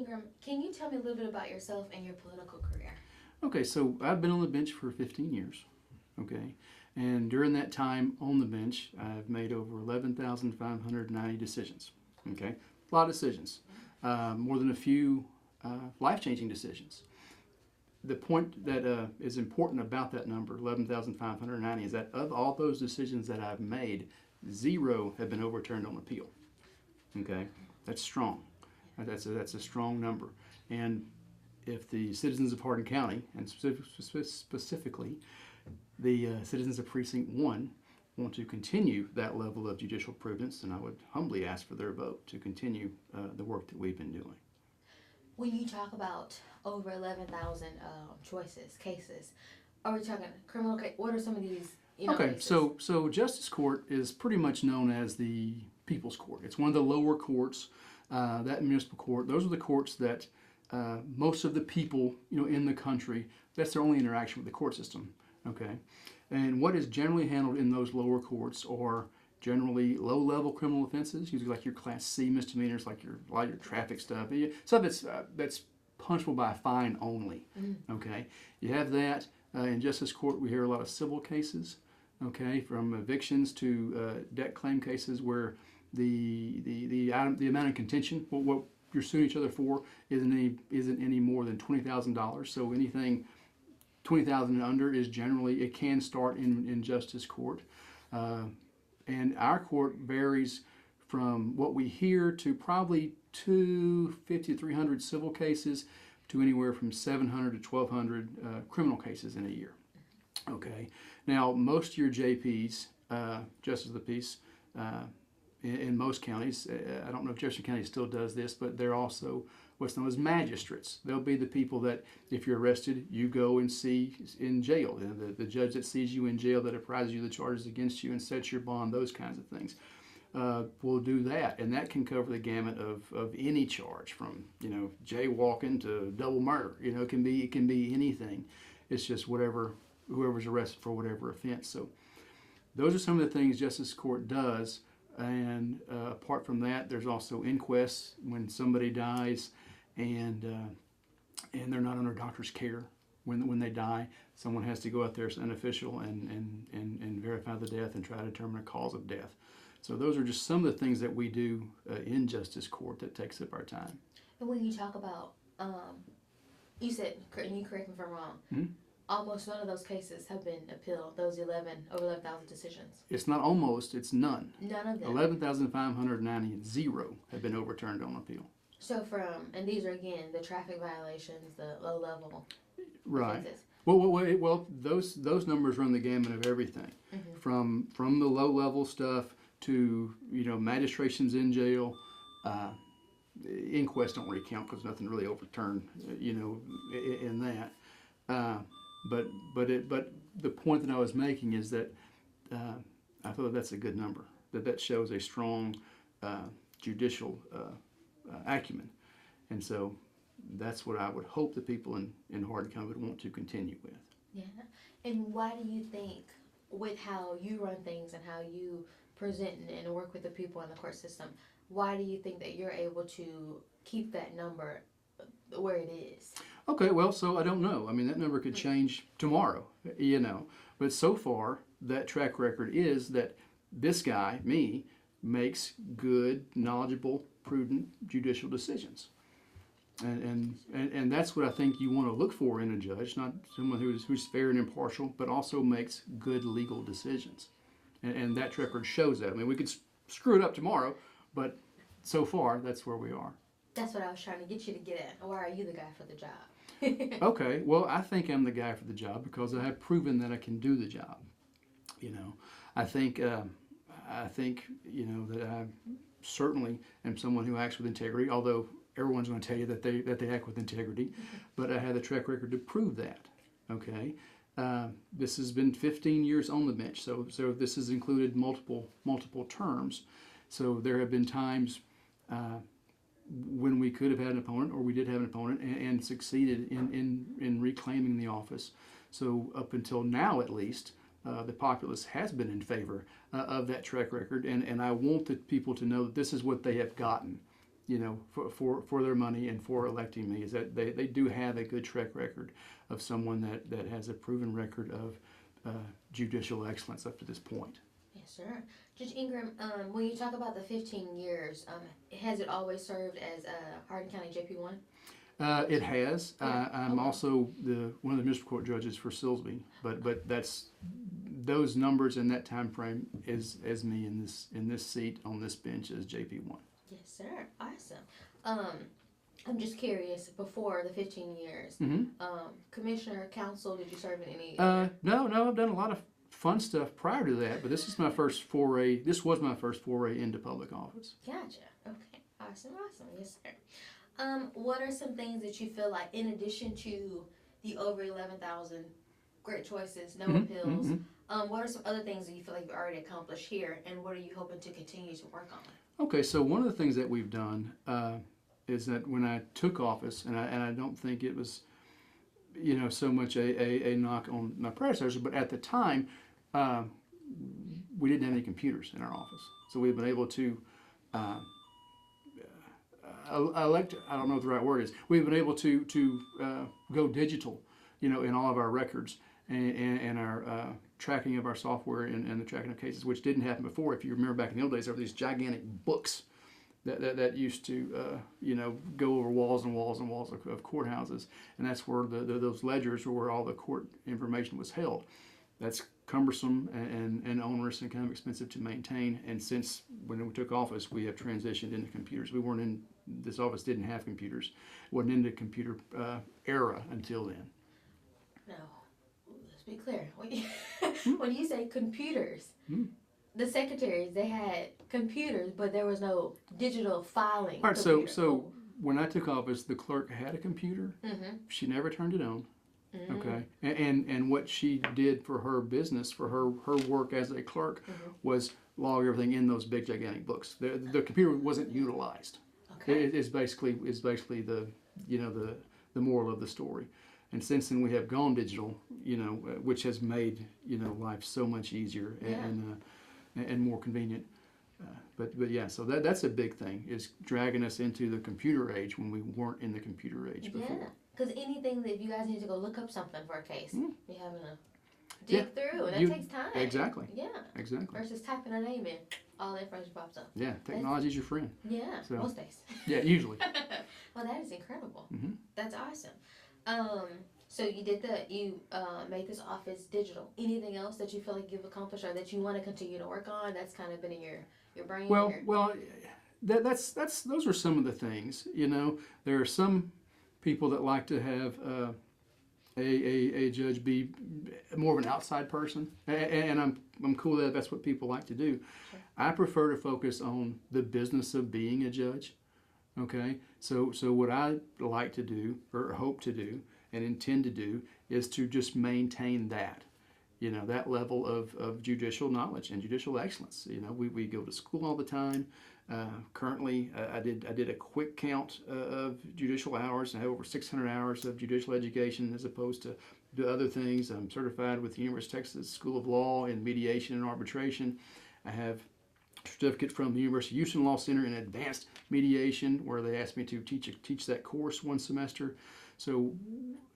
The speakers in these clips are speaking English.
Ingram, can you tell me a little bit about yourself and your political career? Okay, so I've been on the bench for 15 years. Okay, and during that time on the bench, I've made over 11,590 decisions. Okay, a lot of decisions, more than a few life-changing decisions. The point that is important about that number, 11,590, is that of all those decisions that I've made, 0 have been overturned on appeal. Okay, that's strong. That's a strong number. And if the citizens of Hardin County, and specifically the citizens of Precinct 1, want to continue that level of judicial prudence, then I would humbly ask for their vote to continue the work that we've been doing. When you talk about over 11,000 choices, cases, are we talking criminal case? What are some of these, Okay, cases? so Justice Court is pretty much known as the People's Court. It's one of the lower courts, that municipal court. Those are the courts that most of the people, in the country, that's their only interaction with the court system. Okay, and what is generally handled in those lower courts are generally low-level criminal offenses, usually like your Class C misdemeanors, like a lot of your traffic stuff, stuff that's punishable by a fine only. Okay, you have that. In Justice Court, we hear a lot of civil cases. Okay, from evictions to debt claim cases where the amount of contention, what you're suing each other for, isn't any more than $20,000. So anything 20,000 and under is generally, it can start in Justice Court. And our court varies from what we hear to probably 250 to 300 civil cases to anywhere from 700 to 1,200 criminal cases in a year. Okay. Now, most of your JPs, Justice of the Peace, in most counties, I don't know if Jefferson County still does this, but they're also what's known as magistrates. They'll be the people that, if you're arrested, you go and see in jail. The judge that sees you in jail, that apprises you of the charges against you and sets your bond, those kinds of things. Will do that, and that can cover the gamut of any charge, from jaywalking to double murder. It can be anything. It's just whoever's arrested for whatever offense. So those are some of the things Justice Court does. And apart from that, there's also inquests when somebody dies and they're not under doctor's care when they die. Someone has to go out there as an official and verify the death and try to determine a cause of death. So those are just some of the things that we do in Justice Court that takes up our time. And when you talk about, you said, and you correct me if I'm wrong, Mm-hmm. almost none of those cases have been appealed, those over 11,000 decisions. It's not almost, it's none. None of them. 11,590, 0 have been overturned on appeal. So and these are again, the traffic violations, the low level Right. offenses. Well, those numbers run the gamut of everything, from the low level stuff to magistrations in jail. Inquests don't really count because nothing really overturned, in that. But the point that I was making is that I thought that's a good number. That shows a strong judicial acumen, and so that's what I would hope the people in Hardin County would want to continue with. Yeah. And why do you think, with how you run things and how you present and work with the people in the court system, why do you think that you're able to keep that number where it is? Okay, well, so I don't know. I mean, that number could change tomorrow, But so far, that track record is that this guy, me, makes good, knowledgeable, prudent judicial decisions. And that's what I think you want to look for in a judge, not someone who's fair and impartial, but also makes good legal decisions. And that track record shows that. I mean, we could screw it up tomorrow, but so far, that's where we are. That's what I was trying to get you to get at. Why are you the guy for the job? Okay, well, I think I'm the guy for the job because I have proven that I can do the job. I think that I certainly am someone who acts with integrity, although everyone's going to tell you that they act with integrity, but I have the track record to prove that. Okay, this has been 15 years on the bench, so this has included multiple terms. So there have been times when we could have had an opponent, or we did have an opponent, and succeeded in reclaiming the office. So up until now, at least, the populace has been in favor of that track record, and I want the people to know that this is what they have gotten. for their money and for electing me, is that they do have a good track record of someone that has a proven record of judicial excellence up to this point. Yes, sir. Judge Ingram, when you talk about the 15 years, has it always served as Hardin County JP1? It has. Yeah. I'm Okay. also one of the municipal court judges for Silsbee, but that's those numbers in that time frame is as me in this seat on this bench as JP1. Yes, sir. Awesome. I'm just curious, before the 15 years, Mm-hmm. Commissioner, council, did you serve in any? No, I've done a lot of fun stuff prior to that, but this is my first foray. This was my first foray into public office. Gotcha. Okay. Awesome. Yes, sir. What are some things that you feel like, in addition to the over 11,000 great choices, no appeals, what are some other things that you feel like you've already accomplished here, and what are you hoping to continue to work on? Okay, so one of the things that we've done is that when I took office, and I don't think it was, so much a knock on my predecessor, but at the time, we didn't have any computers in our office, so we've been able to elect. I don't know what the right word is. We've been able to go digital, in all of our records and our tracking of our software and the tracking of cases, which didn't happen before. If you remember back in the old days, there were these gigantic books that used to go over walls and walls and walls of courthouses, and that's where those ledgers were where all the court information was held. That's cumbersome and onerous and kind of expensive to maintain. And since when we took office, we have transitioned into computers. This office didn't have computers. It wasn't in the computer era until then. No, let's be clear. When you say computers, the secretaries, they had computers, but there was no digital filing. All right, computer. so when I took office, the clerk had a computer. She never turned it on. Okay, and what she did for her business, for her work as a clerk, was log everything in those big gigantic books. The computer wasn't utilized. Okay. It is basically the the moral of the story. And since then we have gone digital, which has made life so much easier and more convenient. But yeah, so that's a big thing, is dragging us into the computer age when we weren't in the computer age before. Yeah, because anything that if you guys need to go look up something for a case, you're having to dig through, and that takes time. Exactly. Yeah. Exactly. Versus typing a name in, all the information pops up. Yeah, technology's your friend. Yeah, So- most days. Yeah, usually. Well, that is incredible. Mhm. That's awesome. So you made this office digital. Anything else that you feel like you've accomplished or that you want to continue to work on? That's kind of been in your brain. Well, that's those are some of the things. There are some people that like to have a judge be more of an outside person, and I'm cool that that's what people like to do. Sure. I prefer to focus on the business of being a judge. Okay, so what I like to do, or hope to do, and intend to do, is to just maintain that, that level of judicial knowledge and judicial excellence. We go to school all the time. Currently, I did a quick count of judicial hours. I have over 600 hours of judicial education as opposed to other things. I'm certified with the University of Texas School of Law in mediation and arbitration. I have a certificate from the University of Houston Law Center in advanced mediation, where they asked me to teach that course one semester. So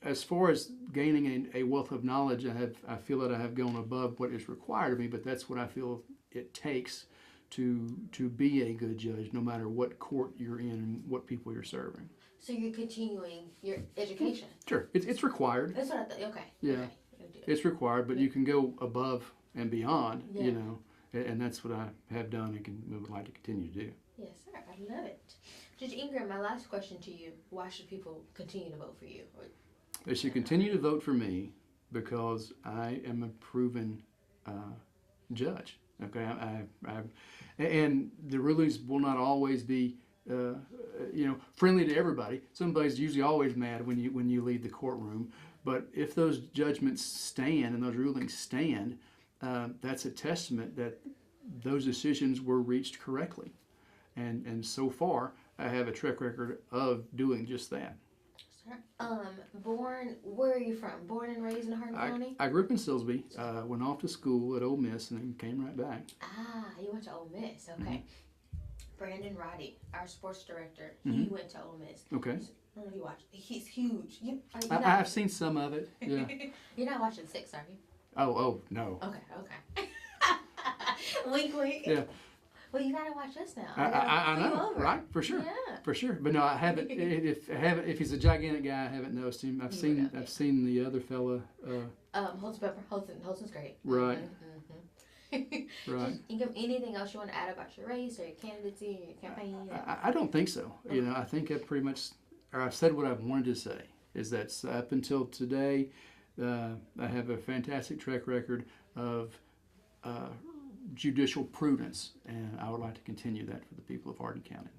as far as gaining a wealth of knowledge, I feel that I have gone above what is required of me, but that's what I feel it takes to be a good judge, no matter what court you're in and what people you're serving. So you're continuing your education. Sure, it's required. That's what I thought. Okay. Yeah. Okay. It's required, but you can go above and beyond, Yeah. and that's what I have done and would like to continue to do. Yes, sir. I love it. Judge Ingram, my last question to you: why should people continue to vote for you? They should continue to vote for me because I am a proven judge. Okay, and the rulings will not always be, friendly to everybody. Somebody's usually always mad when you leave the courtroom. But if those judgments stand and those rulings stand, that's a testament that those decisions were reached correctly. And so far, I have a track record of doing just that. Sir, where are you from? Born and raised in Hardin County? I grew up in Silsbee, went off to school at Ole Miss, and then came right back. Ah, you went to Ole Miss. Okay. Brandon Roddy, our sports director, he went to Ole Miss. Okay. I don't know if you watch. He's huge. I've seen some of it. Yeah. You're not watching 6, are you? Oh, no. Okay. Wink, wink. Yeah. Well, you gotta watch us now. I know, over. right? For sure. Yeah. For sure. But no, I haven't. If he's a gigantic guy, I haven't noticed him. I've seen the other fella. Holton's great. Right. Mm-hmm. Right. Just, Ingram, anything else you want to add about your race or your candidacy or your campaign? I don't think so. You know, I think I pretty much, or I've said what I've wanted to say. Is that up until today, I have a fantastic track record of judicial prudence, and I would like to continue that for the people of Hardin County.